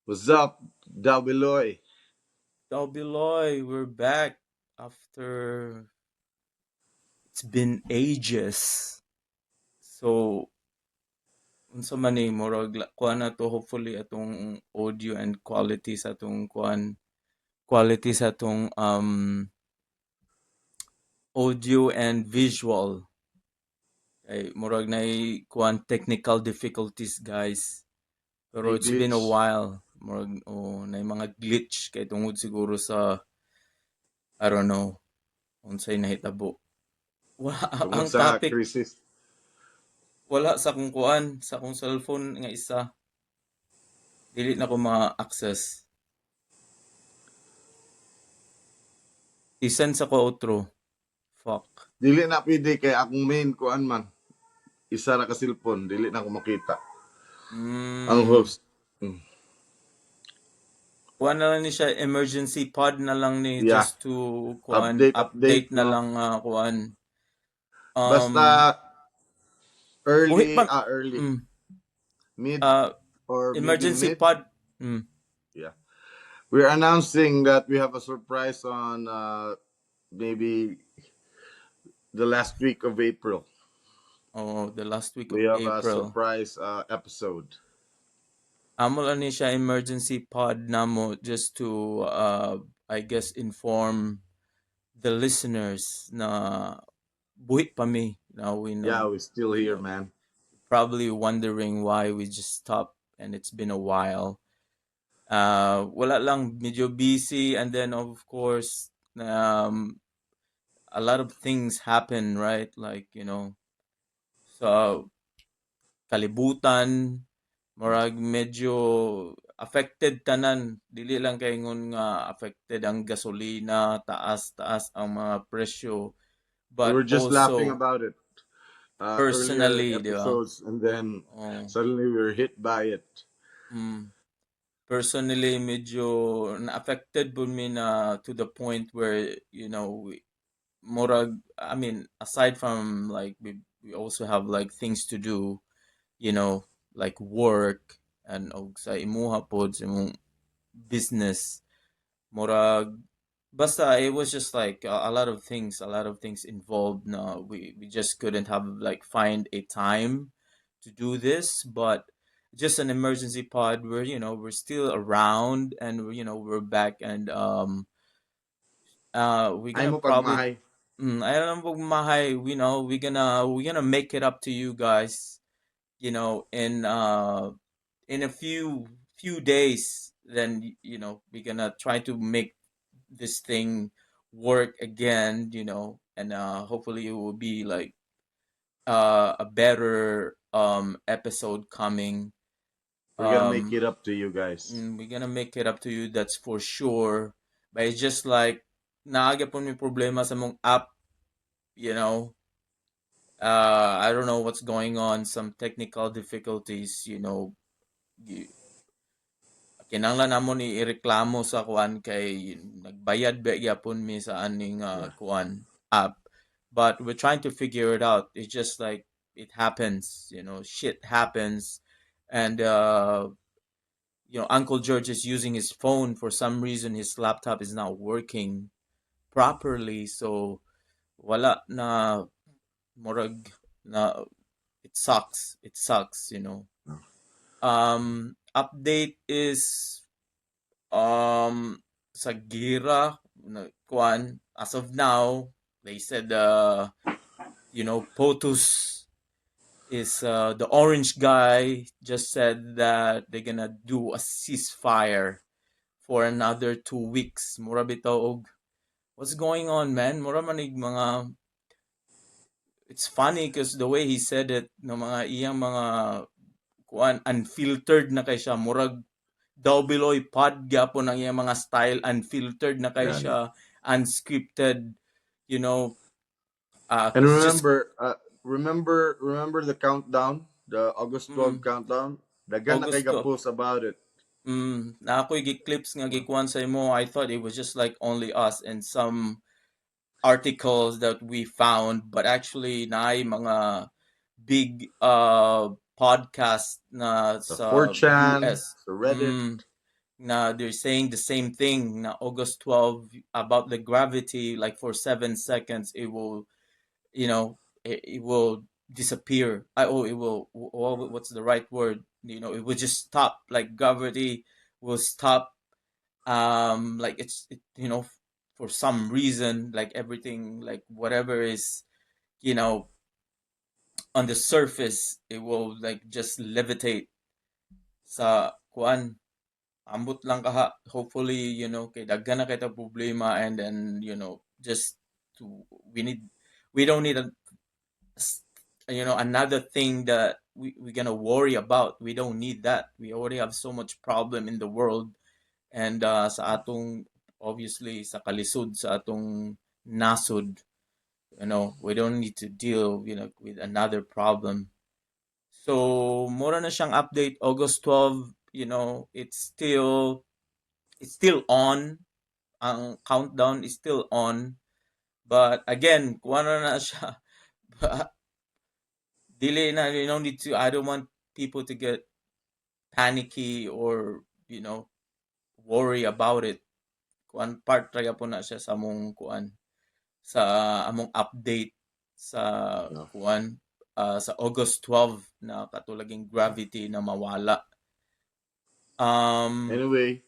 What's up, Dalbeloy? Dalbiloy, we're back after it's been ages. So, unsa man ni murag kuan na to hopefully atong audio and quality sa atong kuan quality sa atong audio and visual. Kay murag na kuan technical difficulties guys. Pero May it's been a glitch. while. Murag na mga glitch kay tungod siguro sa I don't know unsay nahitabo. Tungod Ang sa topic crisis. wala sa akong kuan, sa akong cellphone nga isa, dili na ko ma-access. I-send sa ko outro. Fuck. Dili na pwede kay akong main kuan man. Isa ra ka cellphone, dili na ako makita. Ang Mm. host. Mm. Kuha na lang ni siya, emergency pod na lang ni Yeah, just to kuan, update update na no. lang kuan. Um, Basta buhi pa, early, mm, mid uh, or medium emergency mid. pod, mm, Yeah. We're announcing that we have a surprise on maybe the last week of April. oh, the last week We of have a April. surprise episode. Amo lang ni siya emergency pod namo just to I guess inform the listeners na buhi pa mi. Now we know, Yeah, we're still you here, know, man. probably wondering why we just stopped and it's been a while. Wala lang, medyo busy and then of course, a lot of things happen, right? Like, sa kalibutan, murag medyo affected tanan. Dili lang kay ngun nga affected ang gasolina, taas-taas ang mga presyo. We But were just also, laughing about it earlier personally, di ba? episodes, and then Oh, suddenly we were hit by it. mm, personally, medyo na-affected po me na to the point where, morag, I mean, aside from like, we also have like things to do, you know, like work, and og sa imuha pod, sa imong business, morag, basta it was just like a lot of things involved. No, we just couldn't have like find a time to do this, but just an emergency pod where we're still around and we're back and we're Ay gonna mo probably pagmahay. I don't know mahay, we're gonna make it up to you guys, in a few days. Then we're gonna try to make this thing work again, and hopefully it will be like a better episode coming. We're gonna make um it up to you guys. we're gonna make it up to you, that's for sure. But it's just like naaga po may problema sa mong app, you know I don't know what's going on, some technical difficulties, y- kinahanglan namon ireklamo sa kuan kay nagbayad ba gyapon mi sa aning Yeah. kuan app, but we're trying to figure it out. It's just like it happens, shit happens, and Uncle George is using his phone for some reason. His laptop is not working properly, so wala na morag na it sucks. Update is sa Gira Kwan, as of now, they said POTUS is the orange guy just said that they're gonna do a ceasefire for another 2 weeks. Mura bitaw og what's going on, man? Mura manig mga it's funny because the way he said it, no mga iyang mga kuan unfiltered na kay siya, murag daw beloy pod gyapon ang iyang mga style, unfiltered na kay Yeah. siya, unscripted, you know, And cause just remember the countdown, the August 12 mm, countdown. Dagan na kay August 12. post about it. Na ako'y gi-clips nga gikuan sa imo. I thought it was just like only us and some articles that we found, but actually naay mga big podcast na Sa sa 4chan, US. sa Reddit. na they're saying the same thing na August 12 about the gravity, like for 7 seconds it will, it will disappear. It will, what's the right word? It will just stop, like gravity will stop. Like for some reason, like everything, like whatever is, you know, on the surface, it will like just levitate sa kuan. Ambot lang kaha. Hopefully, kay daghan na kita problema, and then, just to, we don't need another thing that we're gonna worry about. We don't need that. We already have so much problem in the world, and sa atong, obviously, sa kalisod sa atong nasod, we don't need to deal, with another problem. So, mura na siyang update August 12, it's still on. Ang countdown is still on. But again, kuha na siya. Dili na, need to, I don't want people to get panicky or, worry about it. Kuan part raya po na siya sa among kuan, sa among update sa No. kuan, sa August 12 na katulaging gravity na mawala. Anyway,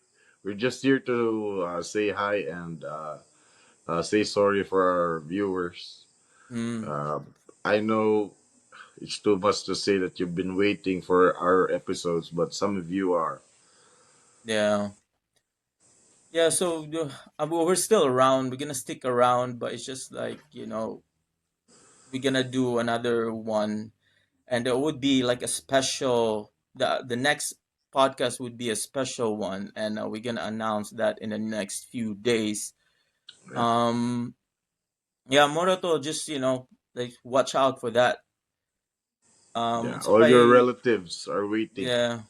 we're just here to say hi and say sorry for our viewers. mm, Uh, I know it's too much to say that you've been waiting for our episodes, but some of you are. yeah. Yeah, so we're still around. We're gonna stick around, but it's just like, we're gonna do another one, and it would be like a special. The next podcast would be a special one, and we're gonna announce that in the next few days. Yeah, Yeah, Moroto, just like watch out for that. yeah. Unsa All your pay, relatives are waiting. yeah,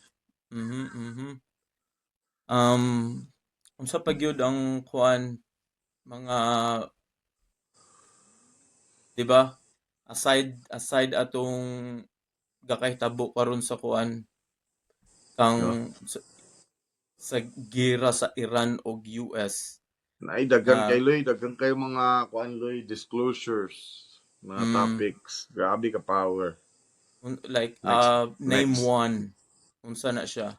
mm-hmm. Um, unsa pa gyud ang kuan, mga, 'di ba? Aside atong gakahitabo karon sa kuan kang No? sa gira sa Iran ug US Ay, na, daghan kay mga kuan loy, disclosures, mga mm, topics. Grabe ka power. like, name Next. one, unsa na siya,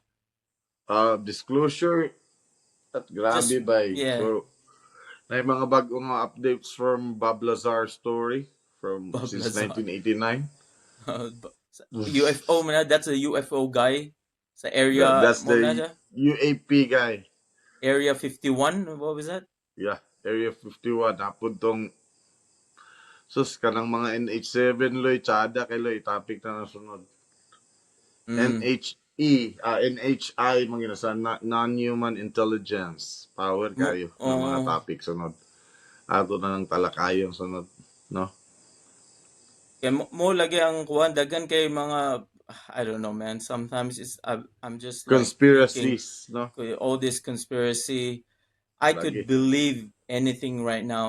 Disclosure at just, grabe bay. yeah. So, may mga bagong mga updates from Bob Lazar story from Bob since Lazar. 1989. UFO man, that's a UFO guy sa area That's mo na the siya, UAP guy. Area 51, what was that? Yeah, Area 51. Hapon tong sus ka ng mga NH7 loy, tsada kay loy, topic na nasunod. Mm. NHI, mga sa non-human intelligence. Power kayo ng mga Oh, topic sunod. Ato na ng talakayong sunod. No? kaya mo lagi ang kuhan, daghan kay mga, I don't know, man. Sometimes I'm just like thinking, Conspiracies, no? all this conspiracy, I could Lagi. believe anything right now.